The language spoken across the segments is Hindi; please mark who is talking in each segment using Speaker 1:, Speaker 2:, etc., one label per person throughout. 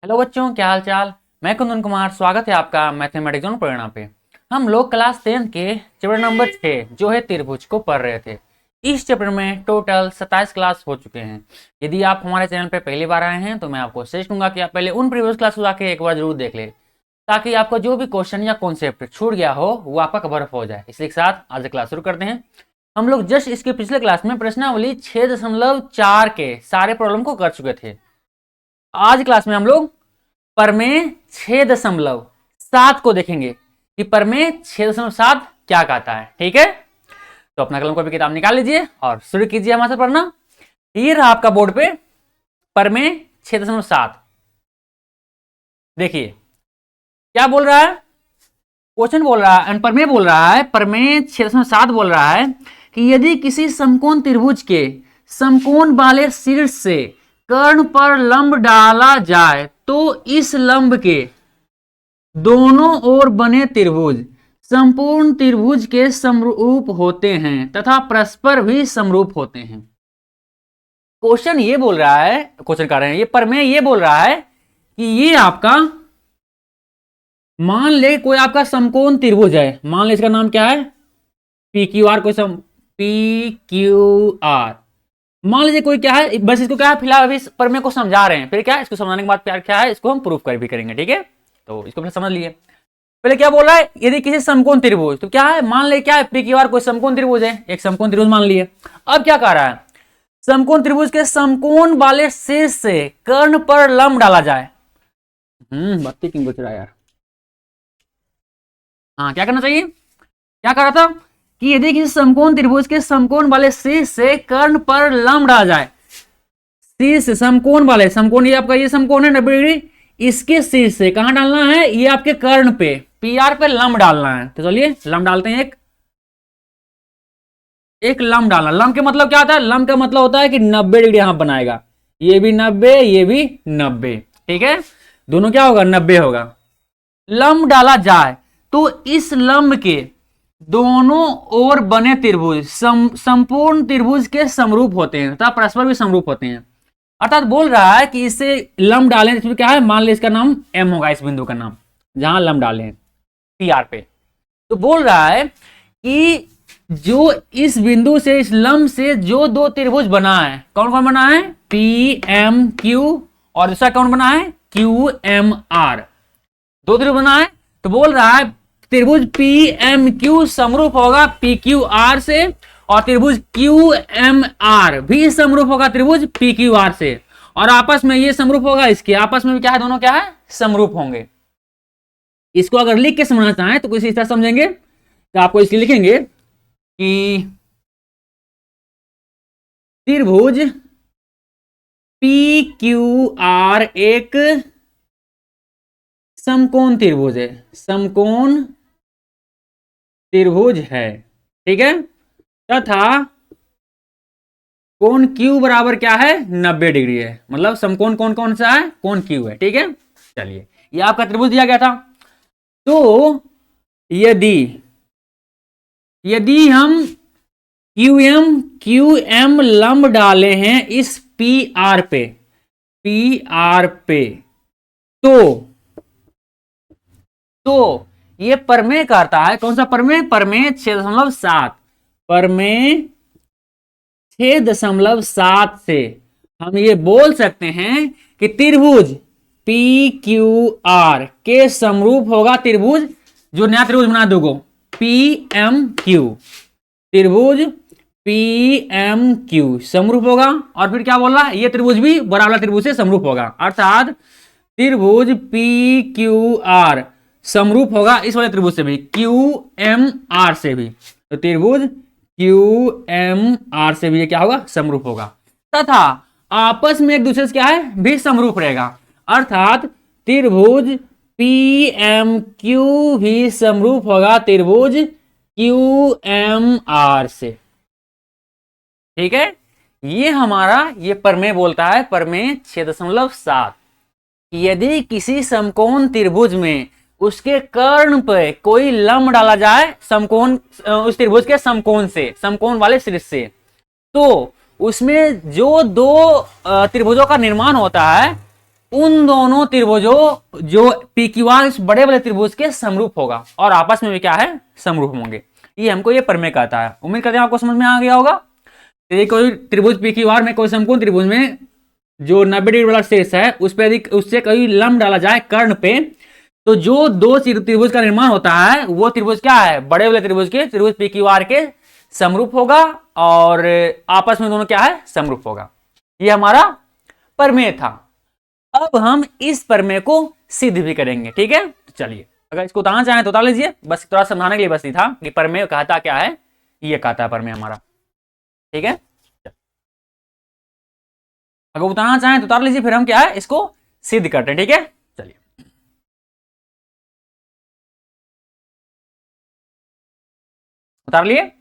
Speaker 1: हेलो बच्चों, क्या हाल चाल। मैं कुंदन कुमार, स्वागत है आपका मैथमेटिक्स ऑन प्रेरणा पे। हम लोग क्लास 10 के चैप्टर नंबर 6 जो है त्रिभुज को पढ़ रहे थे। इस चैप्टर में टोटल 27 क्लास हो चुके हैं। यदि आप हमारे चैनल पे पहली बार आए हैं तो मैं आपको सजेस्ट करूंगा कि आप पहले उन प्रीवियस क्लास को जाके एक बार जरूर देख ले, ताकि आपको जो भी क्वेश्चन या कॉन्सेप्ट छूट गया हो वो आपका कवर अप हो जाए। इसी के साथ आज क्लास शुरू करते हैं। हम लोग जस्ट इसके पिछले क्लास में प्रश्नावली 6.4 के सारे प्रॉब्लम को कर चुके थे। आज क्लास में हम लोग प्रमेय 6.7 को देखेंगे कि प्रमेय 6.7 क्या कहता है। ठीक है, तो अपना कलम कॉपी किताब निकाल लीजिए और शुरू कीजिए हमारे साथ पढ़ना। ये रहा आपका बोर्ड पे प्रमेय 6.7। देखिए क्या बोल रहा है, क्वेश्चन बोल रहा है, प्रमेय बोल रहा है, प्रमेय 6.7 बोल रहा है कि यदि किसी समकोण त्रिभुज के समकोण वाले शीर्ष से कर्ण पर लंब डाला जाए तो इस लंब के दोनों ओर बने त्रिभुज संपूर्ण त्रिभुज के समरूप होते हैं तथा परस्पर भी समरूप होते हैं। क्वेश्चन ये बोल रहा है, क्वेश्चन कर रहे हैं, ये प्रमेय ये बोल रहा है कि ये आपका मान ले कोई आपका समकोण त्रिभुज है। मान ले इसका नाम क्या है, पी क्यू आर। कोई पी क्यू आर मान लीजिए कोई क्या है, बस इसको क्या है फिलहाल अभी प्रमेय को समझा रहे हैं, फिर क्या है इसको समझाने के बाद प्यार क्या है इसको हम प्रूफ कर भी करेंगे। ठीक है, तो इसको समझ लिए। पहले क्या बोल रहा है, यदि किसी समकोण त्रिभुज, तो क्या है मान ले क्या है पी क्यू आर कोई समकोण त्रिभुज है, एक समकोण त्रिभुज मान लिए। अब क्या कह रहा है, समकोण त्रिभुज के समकोण वाले शीर्ष से कर्ण पर लंब डाला जाए। बत्ती क्यों गुजरा यार। हाँ, क्या करना चाहिए, क्या कर रहा था कि यदि किसी समकोण त्रिभुज के समकोण वाले शीर्ष से कर्ण पर लंब डाला जाए। शीर्ष समकोण वाले, समकोण ये आपका ये समकोण है 90 डिग्री, इसके शीर्ष से कहां डालना है, ये आपके कर्ण पे पी आर पे लंब डालना है। तो चलिए लंब डालते हैं, एक लंब डालना। लंब के मतलब क्या होता है, लंब का मतलब होता है कि 90 डिग्री यहां बनाएगा, ये भी 90 ये भी 90। ठीक है, दोनों क्या होगा 90 होगा। लंब डाला जाए तो इस लंब के दोनों ओर बने त्रिभुज संपूर्ण त्रिभुज के समरूप होते हैं तथा परस्पर भी समरूप होते हैं। अर्थात बोल रहा है कि इसे लंब डालें, इसमें क्या है मान ले इसका नाम एम होगा, इस बिंदु का नाम जहां लंब डालें पी आर पे। तो बोल रहा है कि जो इस बिंदु से इस लंब से जो दो त्रिभुज बना है, कौन कौन बना है, पी एम क्यू और दूसरा कौन बना है, क्यू एम आर। दो त्रिभुज बना है, तो बोल रहा है त्रिभुज पी एम क्यू समरूप होगा पी क्यू आर से, और त्रिभुज क्यू एम आर भी समरूप होगा त्रिभुज पी क्यू आर से, और आपस में ये समरूप होगा, इसके आपस में भी क्या है, दोनों क्या है समरूप होंगे। इसको अगर लिख के समझना चाहें तो कुछ इस तरह समझेंगे, तो आपको इसलिए लिखेंगे कि त्रिभुज पी क्यू आर एक समकोण त्रिभुज है, समकोण त्रिभुज है। ठीक है, तथा कोण Q बराबर क्या है 90 डिग्री है, मतलब समकोण कौन कौन सा है, कोण Q है। ठीक है, चलिए ये आपका त्रिभुज दिया गया था। तो यदि हम क्यू एम लंब डाले हैं इस पी आर पे, तो ये प्रमेय करता है, कौन सा प्रमेय, प्रमेय 6.7। प्रमेय 6.7 से हम ये बोल सकते हैं कि त्रिभुज पी क्यू आर के समरूप होगा त्रिभुज, जो नया त्रिभुज बना दोगो पी एम क्यू, त्रिभुज पी एम क्यू समरूप होगा। और फिर क्या बोल रहा है, ये त्रिभुज भी बराबर त्रिभुज से समरूप होगा, अर्थात त्रिभुज पी क्यू आर समरूप होगा इस वाले त्रिभुज से भी, क्यू एम आर से भी। तो त्रिभुज क्यू एम आर से भी ये क्या होगा समरूप होगा, तथा आपस में एक दूसरे से क्या है भी समरूप रहेगा, अर्थात त्रिभुज पी एम क्यू भी समरूप होगा त्रिभुज क्यू एम आर से। ठीक है, ये हमारा ये प्रमेय बोलता है, प्रमेय 6.7, यदि किसी समकोण त्रिभुज में उसके कर्ण पे कोई लंब डाला जाए समकोण, उस त्रिभुज के समकोण से, समकोण वाले शीर्ष से, तो उसमें जो दो त्रिभुजों का निर्माण होता है उन दोनों त्रिभुजों जो पी क्यू आर इस बड़े वाले त्रिभुज के समरूप होगा और आपस में भी क्या है, समरूप होंगे। ये हमको ये प्रमेय कहता है। उम्मीद करते हैं आपको समझ में आ गया होगा। तो ये कोई त्रिभुज पी क्यू आर में, कोई समकोण त्रिभुज में जो 90 डिग्री वाला शेष है उस पर यदि उससे कोई लंब डाला जाए कर्ण पे, तो जो दो त्रिभुज का निर्माण होता है वो त्रिभुज क्या है, बड़े वाले त्रिभुज के, त्रिभुज पी क्यू आर के समरूप होगा और आपस में दोनों क्या है, समरूप होगा। ये हमारा प्रमेय था। अब हम इस प्रमेय को सिद्ध भी करेंगे। ठीक है, तो चलिए, अगर इसको उतारना चाहें तो उतार लीजिए। बस थोड़ा समझाने के लिए बस ये था कि प्रमेय कहता क्या है, ये कहता है प्रमेय हमारा। ठीक है, अगर उतारना चाहें तो उतार लीजिए, फिर हम क्या है इसको सिद्ध करते हैं। ठीक है, चलिए उतार लिए,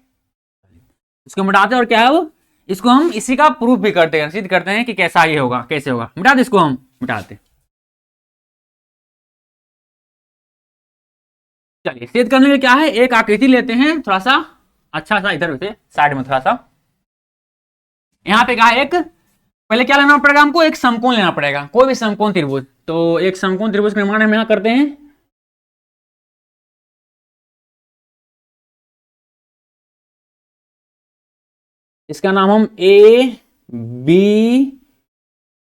Speaker 1: इसको मिटाते हैं और क्या है वो, इसको हम इसी का प्रूफ भी करते हैं, सिद्ध करते हैं कि कैसा ये होगा, कैसे होगा। मिटा दे इसको, हम मिटाते। चलिए सिद्ध करने के लिए क्या है, एक आकृति लेते हैं थोड़ा सा अच्छा सा, इधर से साइड में थोड़ा सा। यहाँ पे क्या है, एक पहले क्या लेना पड़ेगा हमको, एक समकोण लेना पड़ेगा, कोई भी समकोण त्रिभुज। तो एक समकोण त्रिभुज का निर्माण हम यहाँ करते हैं। इसका नाम हम ए बी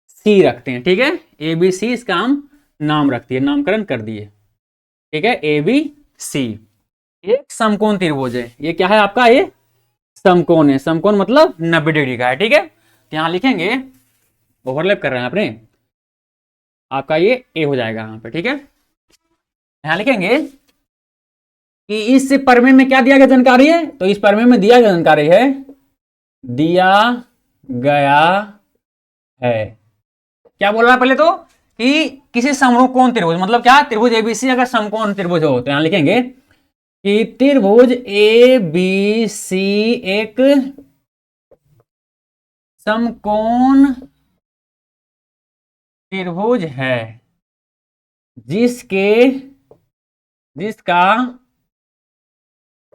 Speaker 1: सी रखते हैं। ठीक है, ए बी सी इसका हम नाम रखती है, नामकरण कर दिए। ठीक है, ए बी सी एक समकोण त्रिभुज है। ये क्या है आपका, ये समकोण है। समकोण मतलब 90 डिग्री का है। ठीक है, तो यहां लिखेंगे, ओवरलैप कर रहे हैं अपने, आपका ये ए हो जाएगा यहाँ पे। ठीक है, यहां लिखेंगे कि इस प्रमेय में क्या दिया गया जानकारी है, तो इस प्रमेय में दिया गया जानकारी है, दिया गया है, क्या बोल रहा है पहले तो, कि किसी समकोण त्रिभुज, मतलब क्या, त्रिभुज एबीसी अगर समकोण त्रिभुज हो तो यहां लिखेंगे कि त्रिभुज ए बी सी एक समकोण त्रिभुज है जिसका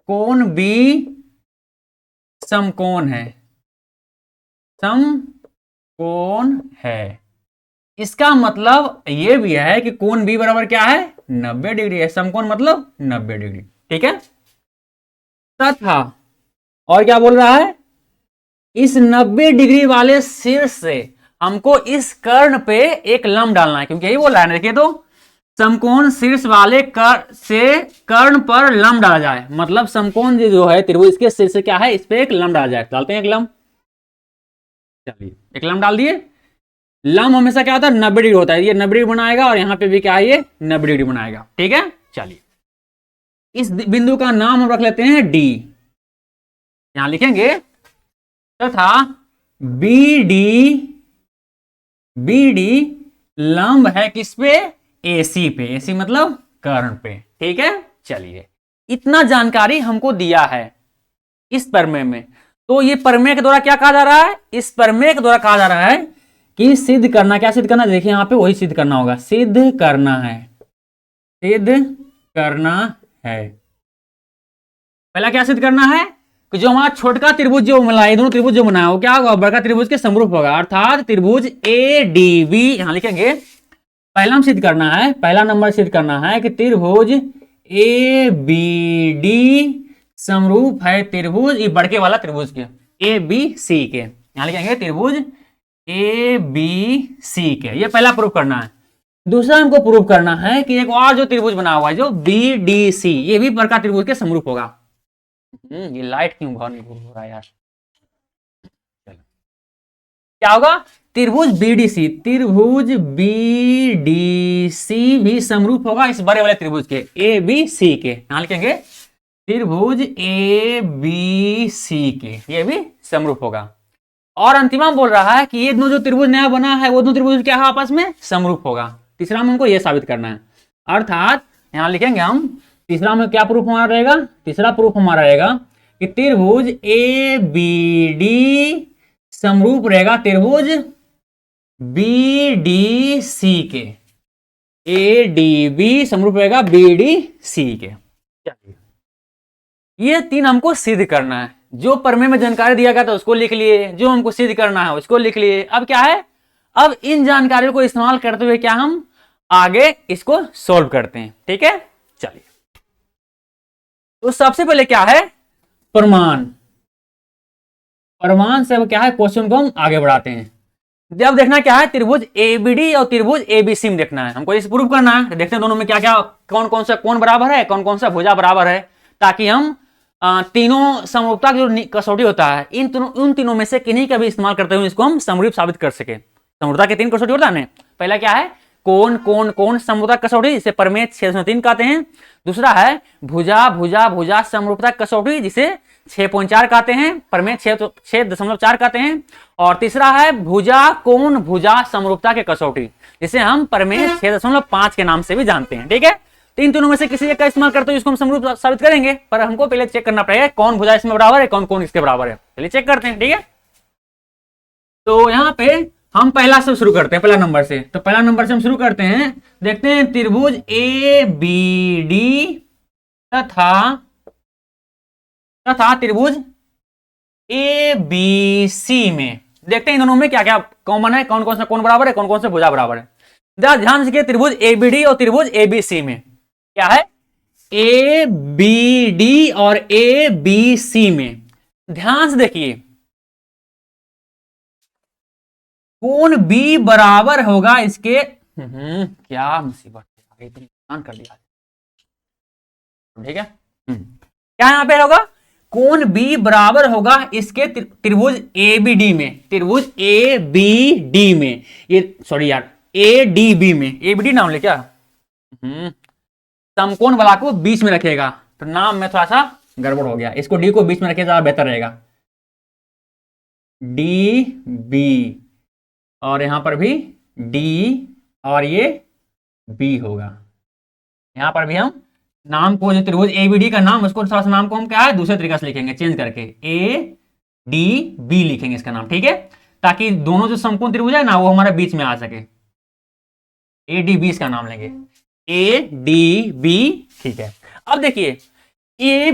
Speaker 1: कोण बी समकोण है, समकोण है। इसका मतलब ये भी है कि कोण बी बराबर क्या है, 90 डिग्री है। समकोण मतलब 90 डिग्री। ठीक है, तथा और क्या बोल रहा है, इस 90 डिग्री वाले शीर्ष से हमको इस कर्ण पे एक लंब डालना है, क्योंकि यही बोल रहा है ना। देखिए तो, समकोण शीर्ष वाले कर्ण से कर्ण पर लंब डाला जाए, मतलब समकोण जो है त्रिभुज, इसके शीर्ष से क्या है, इस पे एक लंब डाला जाए। डालते हैं एक लंब, चलिए एक लंब डाल दिए। लंब हमेशा क्या होता है, 90 डिग्री होता है। ये 90 डिग्री बनाएगा और यहाँ पे भी क्या है, ये 90 डिग्री बनाएगा। ठीक है, चलिए इस बिंदु का नाम हम रख लेते हैं डी। यहां लिखेंगे तथा बी डी लंब है किस पे, एसी पे। एसी मतलब कर्ण पे। ठीक है, चलिए इतना जानकारी हमको दिया है इस प्रमेय में। तो ये प्रमेय के द्वारा क्या कहा जा रहा है, इस प्रमेय के द्वारा कहा जा रहा है कि सिद्ध करना, क्या सिद्ध करना, देखिए यहां पे वही सिद्ध करना होगा, सिद्ध करना है, सिद्ध करना है। पहला क्या सिद्ध करना है कि जो हमारा छोटका त्रिभुज जो मिला, ये दोनों त्रिभुज जो बनाया वो क्या होगा, बड़का त्रिभुज के समरूप होगा, अर्थात त्रिभुज ए डी बी। यहां लिखेंगे पहला हम सिद्ध करना है, पहला नंबर सिद्ध करना है कि त्रिभुज ए बी डी समरूप है त्रिभुज, ये बड़के वाला त्रिभुज के, ए बी सी के। यहां लिखेंगे त्रिभुज ए बी सी के, ये पहला प्रूफ करना है। दूसरा हमको प्रूफ करना है कि एक और जो त्रिभुज बना हुआ है जो बी डी सी, ये भी बड़का त्रिभुज के समरूप होगा। ये लाइट क्यों बहुत नहीं हो रहा यार, चलो क्या होगा, त्रिभुज बीडीसी, त्रिभुज बीडीसी भी समरूप होगा इस बड़े वाले त्रिभुज के ए बी सी के। यहां लिखेंगे त्रिभुज ए बी सी के, ये भी समरूप होगा। और अंतिमा बोल रहा है कि ये दोनों जो त्रिभुज नया बना है वो दोनों त्रिभुज क्या है, आपस में समरूप होगा। तीसरा में हमको ये साबित करना है, अर्थात यहां लिखेंगे हम, तीसरा में क्या प्रूफ हमारा रहेगा, तीसरा प्रूफ हमारा रहेगा कि त्रिभुज ए बी डी समरूप रहेगा त्रिभुज बी डी सी के, ए डी बी समरूप रहेगा बी डी सी के। ये तीन हमको सिद्ध करना है। जो प्रमेय में जानकारी दिया गया था उसको लिख लिए, जो हमको सिद्ध करना है उसको लिख लिए। अब क्या है, अब इन जानकारियों को इस्तेमाल करते हुए क्या हम आगे इसको सॉल्व करते हैं। ठीक है, चलिए। तो सबसे पहले क्या है, प्रमाण। प्रमाण से क्या है, क्वेश्चन को हम आगे बढ़ाते हैं। जब देखना क्या है, त्रिभुज एबीडी और त्रिभुज एबीसी में देखना है हमको, इसे प्रूव करना है। देखते हैं दोनों में क्या क्या, कौन कौन सा कोण बराबर है, कौन कौन सा भुजा बराबर है, ताकि हम तीनों समरूपता की जो कसौटी होता है उन तीनों में से किन्हीं का भी इस्तेमाल करते हुए इसको हम समरूप साबित कर सके। समरूपता के तीन कसौटी होता है ना, पहला क्या है, कोण कोण कोण समरूपता कसौटी, जिसे परमेय 6.3 कहते हैं। दूसरा है भुजा भुजा भुजा समरूपता कसौटी, जिसे 6.4 कहते हैं, परमेय 6.4 कहते हैं। और तीसरा है भुजा कोण भुजा समरूपता के कसौटी, जिसे हम परमेय 6.5 के नाम से भी जानते हैं। ठीक है, तीन तीनों में से किसी एक का इस्तेमाल करते हुए इसको हम समरूप साबित करेंगे, पर हमको पहले चेक करना पड़ेगा कौन भुजा इसमें बराबर है, कौन कौन इसके बराबर है। चलिए चेक करते हैं। ठीक है, तो यहां पे हम पहला से शुरू करते हैं, पहला नंबर से। तो पहला नंबर से हम शुरू करते हैं, देखते हैं त्रिभुज ए बी डी तथा त्रिभुज ए बी सी में देखते हैं इन दोनों में क्या क्या कॉमन है, कौन कौन सा कोण बराबर है, कौन कौन सा भुजा बराबर है। ध्यान से, त्रिभुज ए बी डी और त्रिभुज ए बी सी में क्या है, ए बी डी और ए बी सी में ध्यान से देखिए, कोण बी बराबर होगा इसके क्या मुसीबत है, कर दिया। ठीक है, क्या यहां पे होगा, कोण बी बराबर होगा इसके त्रिभुज ए बी डी में, त्रिभुज ए बी डी में, ये सॉरी यार ए डी बी में, ए बी डी नाम ले क्या, समकोण वाला को बीच में रखेगा, तो नाम में थोड़ा सा गड़बड़ हो गया, इसको डी को बीच में रखे ज्यादा बेहतर रहेगा, डी बी, और यहां पर भी डी और ये बी होगा। यहां पर भी हम नाम को, जो त्रिभुज एबीडी का नाम, उसको थोड़ा सा नाम को हम क्या है दूसरे तरीके से लिखेंगे, चेंज करके ए डी बी लिखेंगे इसका नाम। ठीक है, ताकि दोनों जो समकोण त्रिभुज है ना वो हमारे बीच में आ सके, ए डी बी इसका नाम लेंगे, ए डी बी। ठीक है, अब देखिए ए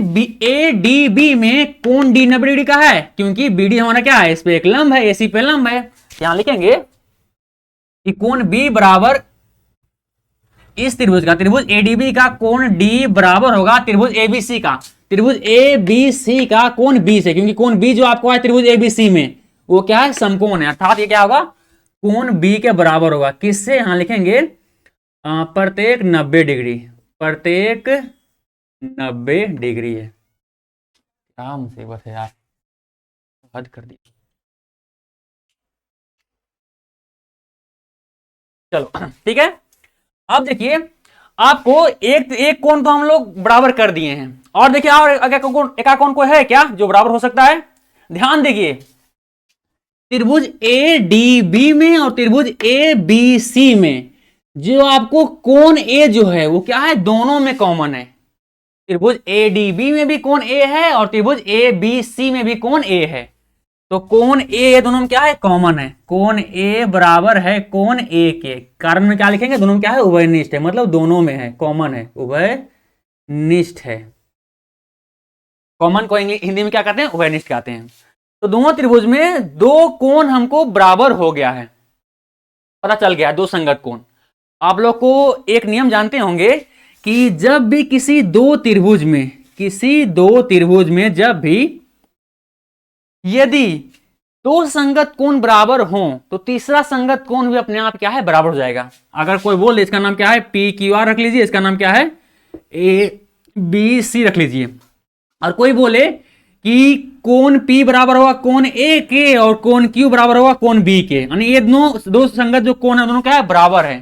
Speaker 1: डी बी में कोण डी 90 डिग्री का है, क्योंकि बी डी हमारा क्या है, इस पे एक लंब है, एसी पे लंब है। यहां लिखेंगे कि कोण बी बराबर इस त्रिभुज का, त्रिभुज एडीबी का कोण डी बराबर होगा त्रिभुज एबीसी का, त्रिभुज एबीसी का कोण बी से, क्योंकि कोण बी जो आपको है त्रिभुज एबीसी में वो क्या है, समकोण है, अर्थात ये क्या होगा, कोण बी के बराबर होगा। किससे, यहां लिखेंगे प्रत्येक 90 डिग्री, प्रत्येक 90 डिग्री है। क्या मुसीबत है यार, हद कर दी। चलो ठीक है, अब देखिए आपको एक कोण तो हम लोग बराबर कर दिए हैं, और देखिए और एक कोण कोई है क्या जो बराबर हो सकता है। ध्यान देखिए, त्रिभुज ए डी बी में और त्रिभुज ए बी सी में जो आपको कोण ए जो है वो क्या है, दोनों में कॉमन है। त्रिभुज ए डी बी में भी कोण ए है और त्रिभुज ए बी सी में भी कोण ए है, तो कोण ए दोनों में क्या है, कॉमन है। कोण ए बराबर है कोण ए के, कारण में क्या लिखेंगे, दोनों में क्या है, उभयनिष्ठ है, मतलब दोनों में है, कॉमन है, उभयनिष्ठ है। कॉमन को हिंदी में क्या कहते हैं, उभयनिष्ठ कहते हैं। तो दोनों त्रिभुज में दो कोण हमको बराबर हो गया है, पता चल गया, दो संगत कोण। आप लोग को एक नियम जानते होंगे कि जब भी किसी दो त्रिभुज में जब भी यदि दो संगत कोण बराबर हो तो तीसरा संगत कोण भी अपने आप क्या है, बराबर हो जाएगा। अगर कोई बोल दे इसका नाम क्या है, पी क्यू आर रख लीजिए, इसका नाम क्या है, ए बी सी रख लीजिए, और कोई बोले कि कोण पी बराबर होगा कोण ए के और कोण क्यू बराबर होगा कोण बी के, यानी ये दो संगत जो कोण है दोनों क्या है, बराबर है,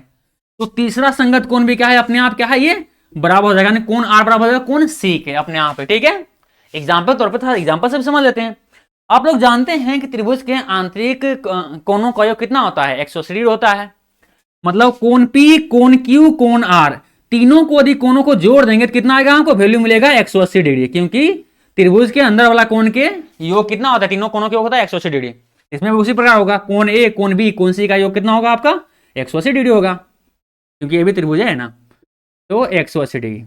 Speaker 1: तो तीसरा संगत कोण भी क्या है, अपने आप क्या है, ये बराबर हो जाएगा, यानी कोण आर बराबर हो जाएगा कोण सी के अपने आप है। ठीक है, एग्जाम्पल तौर पर था, एग्जाम्पल से भी समझ लेते हैं। आप लोग जानते हैं कि त्रिभुज के आंतरिक कोणों का योग कितना होता है, 180 डिग्री होता है। मतलब कोण पी, कोण क्यू, कोण आर, तीनों को यदि कोणों को जोड़ देंगे तो कितना आएगा, हमको वैल्यू मिलेगा 180 डिग्री, क्योंकि त्रिभुज के अंदर वाला कोण के योग कितना होता है, तीनों कोणों के योग होता है 180 डिग्री। इसमें भी उसी प्रकार होगा, कोण ए, कोण बी, कोण सी का योग कितना होगा आपका, 180 डिग्री होगा, क्योंकि ये भी त्रिभुज है ना, तो 180 डिग्री।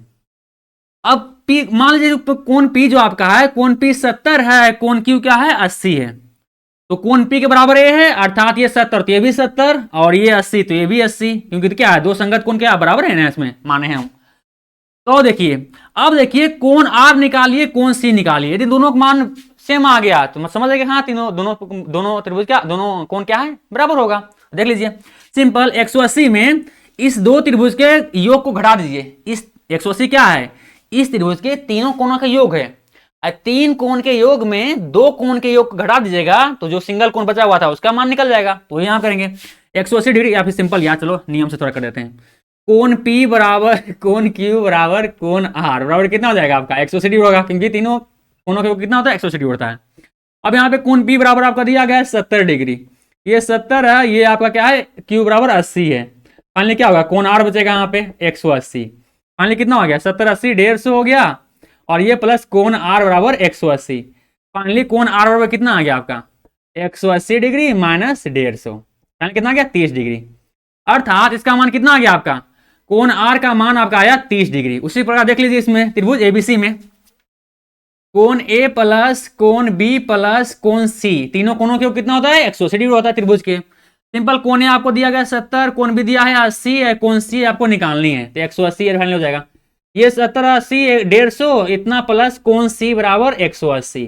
Speaker 1: अब पी, मान लीजिए कोण पी जो आपका है, कोण पी 70 है, कोण क्यू क्या है, 80 है, तो कोण P के बराबर ए है, अर्थात ये 70 तो ये भी 70 और ये 80 तो ये भी 80, क्योंकि तो क्या है, दो संगत कोण क्या बराबर है ना, इसमें माने हैं हम। तो देखिए, अब देखिए कोण R निकालिए, कोण C निकालिए। यदि दोनों का मान सेम आ गया तो समझ जाएगा हाँ तीनों दोनों त्रिभुज क्या, दोनों कोण क्या है, बराबर होगा। देख लीजिए सिंपल, 180 में इस दो त्रिभुज के योग को घटा दीजिए। इस 180 क्या है, इस त्रिभुज के तीनों कोणों का योग है। तीन कोण के योग में दो कोण के योग को घटा दीजिएगा तो जो सिंगल कोण बचा हुआ था उसका मान निकल जाएगा। तो यहां करेंगे 180 डिग्री, या फिर सिंपल यहाँ चलो नियम से थोड़ा कर देते हैं। कोण P बराबर कोण Q बराबर कोण R बराबर कितना हो जाएगा आपका, 180 डिग्री होगा, क्योंकि तीनों कोणों के कितना होता है, 180 डिग्री होता है। अब यहाँ पे कोण P बराबर आपका दिया गया है 70 डिग्री, ये 70 है, ये आपका क्या है, Q बराबर 80 है। फाइनली क्या होगा, कोण R बचेगा यहाँ पे 180। फाइनली कितना हो गया, 70 80 150 हो गया, और ये प्लस कोण R बराबर 180। फाइनली कोण R बराबर कितना आ गया आपका, 180 डिग्री माइनस 150, फाइनली कितना आ गया 30 डिग्री। अर्थात इसका मान कितना आ गया आपका, कोण R का मान आपका आया 30 डिग्री। उसी प्रकार देख लीजिए इसमें त्रिभुज ABC में कोण A प्लस कोण B प्लस कोण C, तीनों कोणों के कितना होता है, 180 डिग्री होता है त्रिभुज के। सिंपल कोण A आपको दिया गया 70, कोण B दिया है 80 है, कोण C आपको निकालनी है, तो 180 फाइनल हो जाएगा। ये 70 80 150 इतना प्लस कोण C बराबर 180,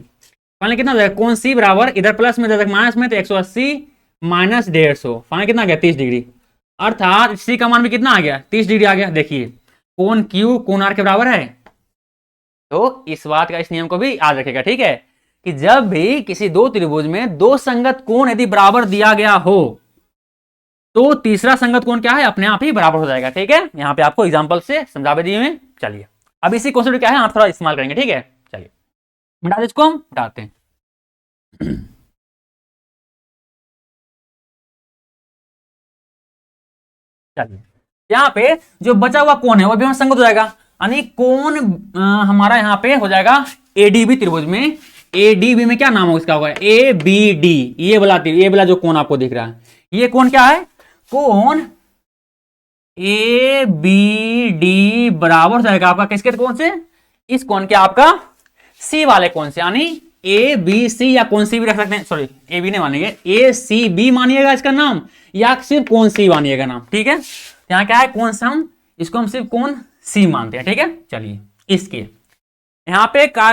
Speaker 1: फाइनल कितना हो जाएगा, कोण C बराबर इधर प्लस में इधर माइनस में, तो 180 माइनस 150, फाइनल कितना आ गया 30 डिग्री। अर्थात C का मान भी कितना आ गया, 30 डिग्री आ गया। देखिए कोण Q कोण R के बराबर है, तो इस बात का, इस नियम को भी याद रखेगा, ठीक है, कि जब भी किसी दो त्रिभुज में दो संगत कोण यदि बराबर दिया गया हो तो तीसरा संगत कोण क्या है, अपने आप ही बराबर हो जाएगा। ठीक है, यहाँ पे आपको एग्जांपल से समझा दिए हुए। चलिए अब इसी कॉन्सेप्ट क्या है आप थोड़ा इस्तेमाल करेंगे, ठीक है। चलिए मिटा दे, इसको हम हटाते हैं। चलिए यहाँ पे जो बचा हुआ कोण है वो भी हमारा संगत हो जाएगा, यानी कोण हमारा यहाँ पे हो जाएगा एडीबी त्रिभुज में। एडीबी में क्या नाम होगा इसका, होगा ए बी डी, ये वाला जो कोण आपको दिख रहा है, ये कोण क्या है, कोण ए बी डी बराबर हो जाएगा आपका किसके कोण से, इस कोण के आपका सी वाले कोण से, यानी ए बी सी, या कोण सी भी रख सकते हैं, सॉरी ए बी नहीं मानेंगे, ए सी बी मानिएगा इसका नाम, या सिर्फ कोण सी मानिएगा नाम। ठीक है, यहाँ क्या है कोण से हम इसको हम सिर्फ कोण सी मानते हैं। ठीक है, चलिए इसके यहाँ पे क्या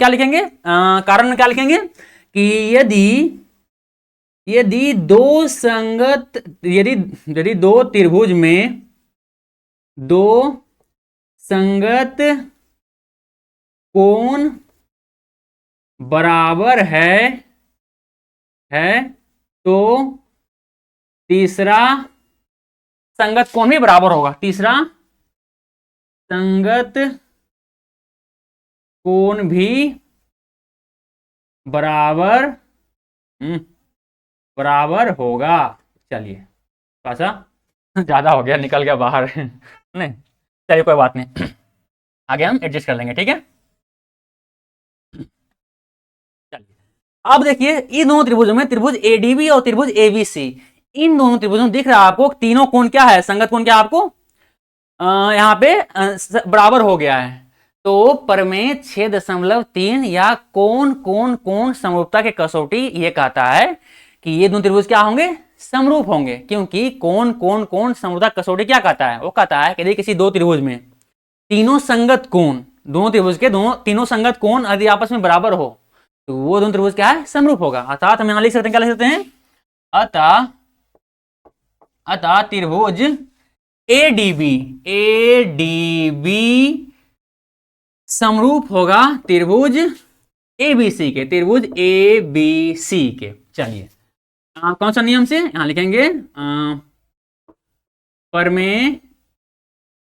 Speaker 1: लिखेंगे, कारण में क्या लिखेंगे कि यदि दो संगत, यदि दो त्रिभुज में दो संगत कोण बराबर है तो तीसरा संगत कोण भी बराबर होगा, तीसरा संगत कोण भी बराबर होगा। चलिए थोड़ा सा ज्यादा हो गया, निकल गया बाहर नहीं, चलिए कोई बात नहीं, आगे हम एडजस्ट कर लेंगे। ठीक है, चलिए अब देखिए इन दोनों त्रिभुजों में, त्रिभुज एडीबी और त्रिभुज एबीसी, इन दोनों त्रिभुजों में दिख रहा है आपको तीनों कोण क्या है, संगत कोण क्या आपको यहाँ पे बराबर हो गया है। तो प्रमेय 6.3 या कोण कोण कोण समरूपता के कसौटी ये कहता है कि ये दोनों त्रिभुज क्या होंगे, समरूप होंगे, क्योंकि कोण कोण कोण समरूपता कसौटी क्या कहता है, वो कहता है कि यदि किसी दो त्रिभुज में तीनों संगत कोण, दोनों त्रिभुज के तीनों संगत कोण यदि आपस में बराबर हो तो वो दोनों त्रिभुज क्या है, समरूप होगा। अर्थात हम यहां लिख सकते हैं, क्या लिख सकते हैं, अतः त्रिभुज एडीबी समरूप होगा त्रिभुज एबीसी के, त्रिभुज एबीसी के। चलिए कौन सा नियम से यहां लिखेंगे, प्रमेय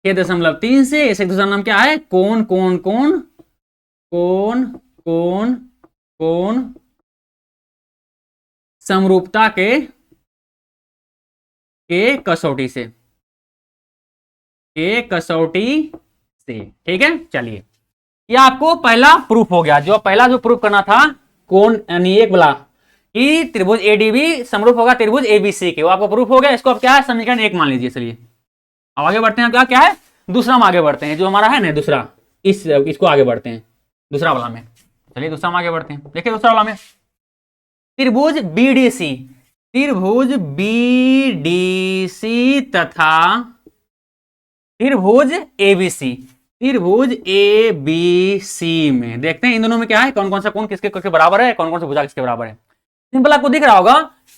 Speaker 1: 6.3 से, इसका दूसरा नाम क्या है, कोण कोण कोण कोण कोण कोण समरूपता के कसौटी से, ठीक है। चलिए ये आपको पहला प्रूफ हो गया, जो पहला जो प्रूफ करना था कोण यानी एक वाला कि त्रिभुज एडीबी समरूप होगा त्रिभुज एबीसी के, वो आपको प्रूफ हो गया। इसको आप क्या है, समीकरण 1 मान लीजिए। चलिए अब आगे बढ़ते हैं, क्या है दूसरा हम आगे बढ़ते हैं, जो हमारा है ना दूसरा, इसको आगे बढ़ते हैं दूसरा वाला में। चलिए दूसरा हम आगे बढ़ते हैं, देखिए दूसरा वाला में त्रिभुज बीडीसी, त्रिभुज बीडीसी तथा त्रिभुज एबीसी, त्रिभुज एबीसी में देखते हैं इन दोनों में क्या है, कौन कौन सा कोण किसके किसके बराबर है, कौन कौन सा भुजा किसके बराबर है। सिंपल आपको दिख रहा होगा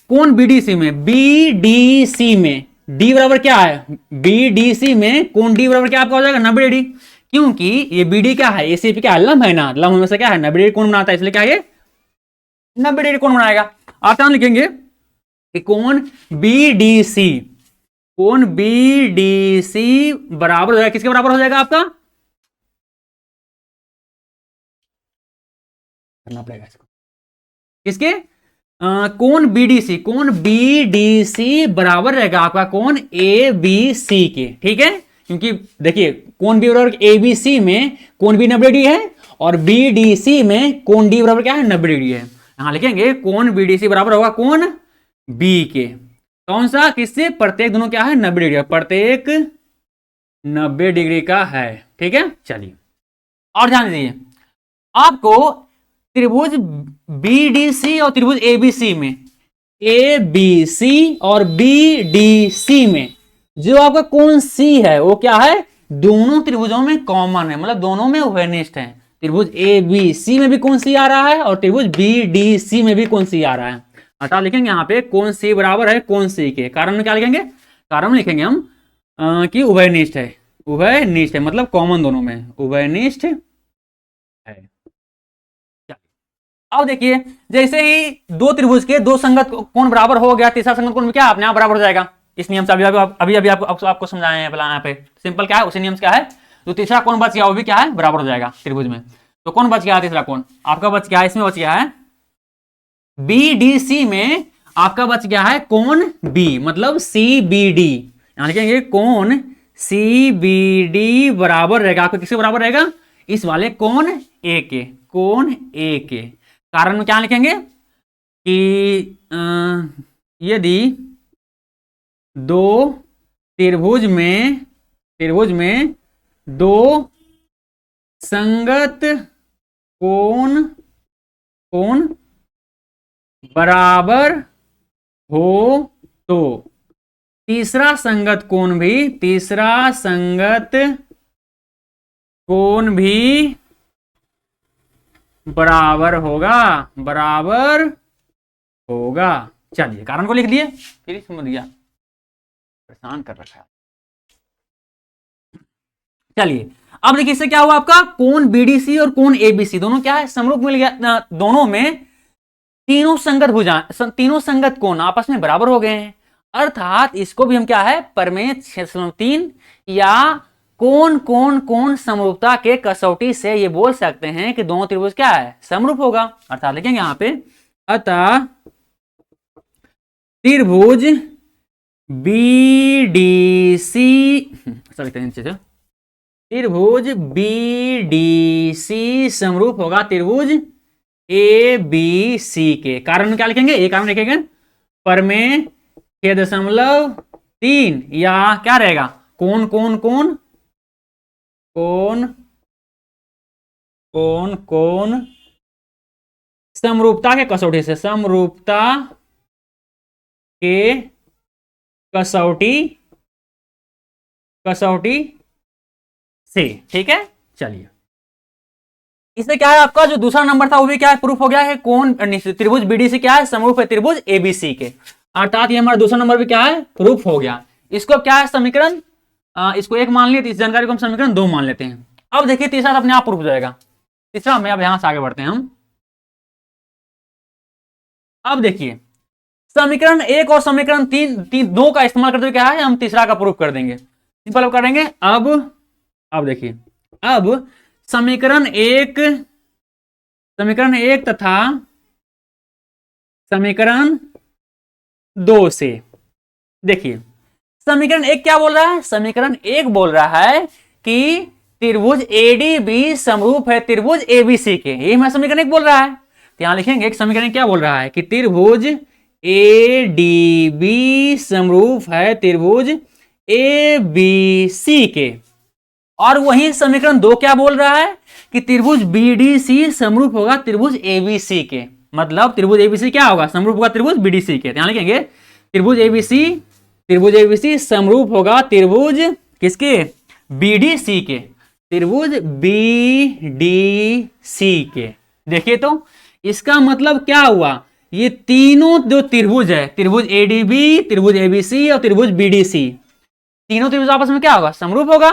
Speaker 1: कोण बीडीसी में, बीडीसी में डी बराबर क्या है, बीडीसी में कोण डी बराबर क्या आपका हो जाएगा 90 डिग्री, क्योंकि ये बीडी क्या है, एसी पे क्या है, लंब है ना, लंब हमेशा क्या है 90 डिग्री कोण बनाता है, इसलिए क्या है ये 90 डिग्री कोण बनाएगा। आसान लिखेंगे कि कोण बीडीसी, कोण बीडीसी बराबर हो जाएगा, किसके बराबर हो जाएगा आपका, करना पड़ेगा इसको, किसके, कोण बीडीसी, कोण बीडीसी बराबर रहेगा आपका कोण एबीसी के, ठीक है, क्योंकि देखिए कोण बी बराबर एबीसी में कोण बी 90 डिग्री है और बीडीसी में कोण डी बराबर क्या है 90 डिग्री है। यहां लिखेंगे कोण बीडीसी बराबर होगा कोण बी के, कौन सा, किससे, प्रत्येक दोनों क्या है 90 डिग्री, प्रत्येक 90 डिग्री का है, ठीक है। चलिए और ध्यान दीजिए, आपको त्रिभुज बीडीसी और त्रिभुज एबीसी में, एबीसी और बीडीसी में जो आपका कोण सी है वो क्या है, दोनों त्रिभुजों में कॉमन है, मतलब दोनों में उभयनिष्ठ है। त्रिभुज एबीसी में भी कोण सी आ रहा है और त्रिभुज बीडीसी में भी कोण सी आ रहा है, अतः लिखेंगे यहाँ पे कोण सी बराबर है कोण सी के, कारण में क्या लिखेंगे, कारण में लिखेंगे हम कि उभयनिष्ठ है, उभयनिष्ठ है मतलब कॉमन दोनों में उभयनिष्ठ है। अब देखिए जैसे ही दो त्रिभुज के दो संगत कोण बराबर हो गया, तीसरा संगत कोण भी क्या अपने आप बराबर हो जाएगा, इस नियम से अभी आपको समझाए हैं यहाँ पे, सिंपल क्या है उसी नियम से क्या है, जो तीसरा कोण बच गया वो भी क्या है बराबर हो जाएगा त्रिभुज में। तो कौन बच गया, तीसरा कोण आपका बच गया है, इसमें बच गया है बीडीसी में आपका बच गया है कोण बी, मतलब सीबीडी, यहां लिखेंगे कोण सीबीडी बराबर रहेगा आपका किसके बराबर रहेगा, इस वाले कोण ए के, कोण ए के। कारण में क्या लिखेंगे कि यदि दो त्रिभुज में दो संगत कोण बराबर हो तो तीसरा संगत कोण भी बराबर होगा। चलिए कारण को लिख दिए, फिर समझ गया, परेशान कर रखा है। चलिए अब देखिए इससे क्या हुआ, आपका कोण बीडीसी और कोण एबीसी दोनों क्या है समरूप मिल गया, दोनों में तीनों संगत कोण आपस में बराबर हो गए हैं, अर्थात इसको भी हम क्या है प्रमेय 6/3 या कोण समरूपता के कसौटी से ये बोल सकते हैं कि दोनों त्रिभुज क्या है समरूप होगा। अर्थात लिखेंगे यहां पे अतः त्रिभुज बीडीसी, त्रिभुज बीडीसी समरूप होगा त्रिभुज एबीसी के। कारण क्या लिखेंगे, एक कारण लिखेंगे प्रमेय 6.3 या क्या रहेगा कोण समरूपता के कसौटी से, समरूपता के कसौटी से, ठीक है। चलिए इससे क्या है आपका जो दूसरा नंबर था वो भी क्या है प्रूफ हो गया है, कोण त्रिभुज बीडीसी क्या है समरूप है त्रिभुज एबीसी के, अर्थात ये हमारा दूसरा नंबर भी क्या है प्रूफ हो गया। इसको क्या है समीकरण, इसको 1 मान लिया, इस जानकारी को हम समीकरण 2 मान लेते हैं। अब देखिए तीसरा अपने आप प्रूफ हो जाएगा, तीसरा में अब यहां से आगे बढ़ते हैं हम। अब देखिए समीकरण 1 और समीकरण 2 का इस्तेमाल करते हुए क्या है हम तीसरा का प्रूफ कर देंगे, सिंपल करेंगे। अब देखिए अब समीकरण 1 तथा समीकरण 2 से देखिए समीकरण 1 क्या बोल रहा है, समीकरण 1 बोल रहा है कि त्रिभुज एडीबी समरूप है त्रिभुज एबीसी के, यही हमारा समीकरण 1 बोल रहा है। तो यहां लिखेंगे एक समीकरण क्या बोल रहा है कि त्रिभुज एडीबी समरूप है त्रिभुज एबीसी के, और वही समीकरण 2 क्या बोल रहा है कि त्रिभुज बीडीसी समरूप होगा त्रिभुज एबीसी के। मतलब त्रिभुज एबीसी क्या होगा, समरूप होगा त्रिभुज बीडीसी के। ध्यान लिखेंगे, त्रिभुज एबीसी समरूप होगा त्रिभुज किसके, बीडीसी के, त्रिभुज बीडीसी के। देखिए तो इसका मतलब क्या हुआ, ये तीनों जो त्रिभुज है, त्रिभुज एडीबी, त्रिभुज एबीसी और त्रिभुज बीडीसी, तीनों त्रिभुज आपस में क्या होगा, समरूप होगा।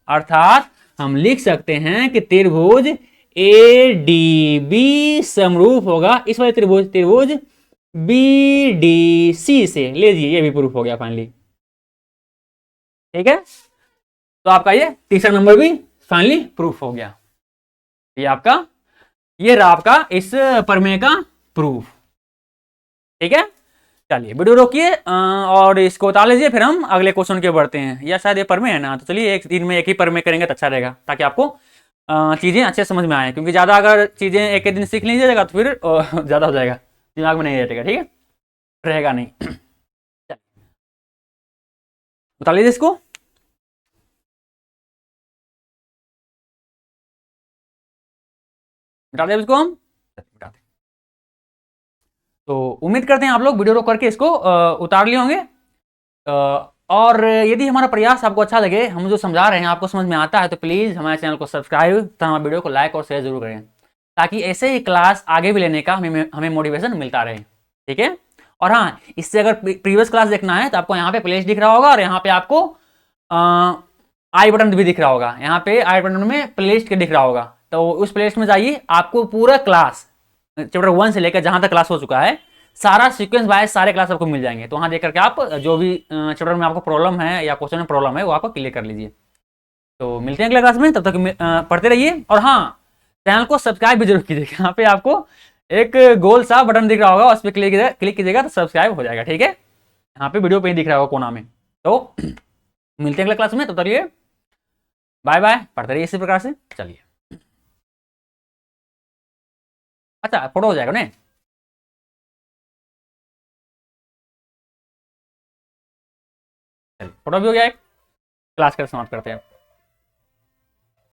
Speaker 1: अर्थात हम लिख सकते हैं कि त्रिभुज एडीबी समरूप होगा इस वाले त्रिभुज, त्रिभुज बीडीसी से। लीजिए ये भी प्रूफ हो गया फाइनली। ठीक है, तो आपका ये तीसरा नंबर भी फाइनली प्रूफ हो गया। ये आपका, ये रहा आपका इस प्रमेय का प्रूफ। ठीक है, चलिए वीडियो रोकिए और इसको उतार लीजिए, फिर हम अगले क्वेश्चन के बढ़ते हैं। या शायद ये प्रमेय है ना, तो चलिए एक दिन में एक ही प्रमेय करेंगे तो अच्छा रहेगा, ताकि आपको चीजें अच्छे समझ में आए। क्योंकि ज्यादा अगर चीजें एक ही दिन सीख लीजिएगा तो फिर ज्यादा हो जाएगा, दिमाग में नहीं रहेगा। ठीक है, रहेगा नहीं। उतार लीजिए इसको। मिटा दें इसको हम, मिटा दें। तो उम्मीद करते हैं आप लोग वीडियो रोक करके इसको उतार लिए होंगे। और यदि हमारा प्रयास आपको अच्छा लगे, हम जो समझा रहे हैं आपको समझ में आता है, तो प्लीज़ हमारे चैनल को सब्सक्राइब तथा हमारे वीडियो को लाइक और शेयर जरूर करें, ताकि ऐसे ही क्लास आगे भी लेने का हमें मोटिवेशन मिलता रहे। ठीक है, और हाँ, इससे अगर प्रीवियस क्लास देखना है तो आपको यहाँ पे प्लेलिस्ट दिख रहा होगा, और यहाँ पे आपको आई बटन भी दिख रहा होगा। यहाँ पे आई बटन में प्लेलिस्ट के दिख रहा होगा, तो उस प्लेलिस्ट में जाइए, आपको पूरा क्लास चैप्टर 1 से लेकर जहां तक क्लास हो चुका है, सारा सीक्वेंस वाइज सारे क्लास आपको मिल जाएंगे। तो वहां देख करके आप जो भी चैप्टर में आपको प्रॉब्लम है या क्वेश्चन में प्रॉब्लम है वो आपको क्लियर कर लीजिए। तो मिलते हैं अगले क्लास में, तब तक पढ़ते रहिए। और हाँ, चैनल को सब्सक्राइब भी जरूर कीजिएगा। यहाँ पे आपको एक गोल सा बटन दिख रहा होगा, उस पर क्लिक कीजिएगा तो सब्सक्राइब हो जाएगा। ठीक है, यहाँ पे वीडियो पे ही दिख रहा होगा कोना में। तो मिलते हैं अगले क्लास में, तब तक लिए बाय बाय, पढ़ते रहिए इसी प्रकार से। चलिए, अच्छा फोटो हो जाएगा ना, फोटो भी हो गया एक। क्लास कर समाप्त करते हैं।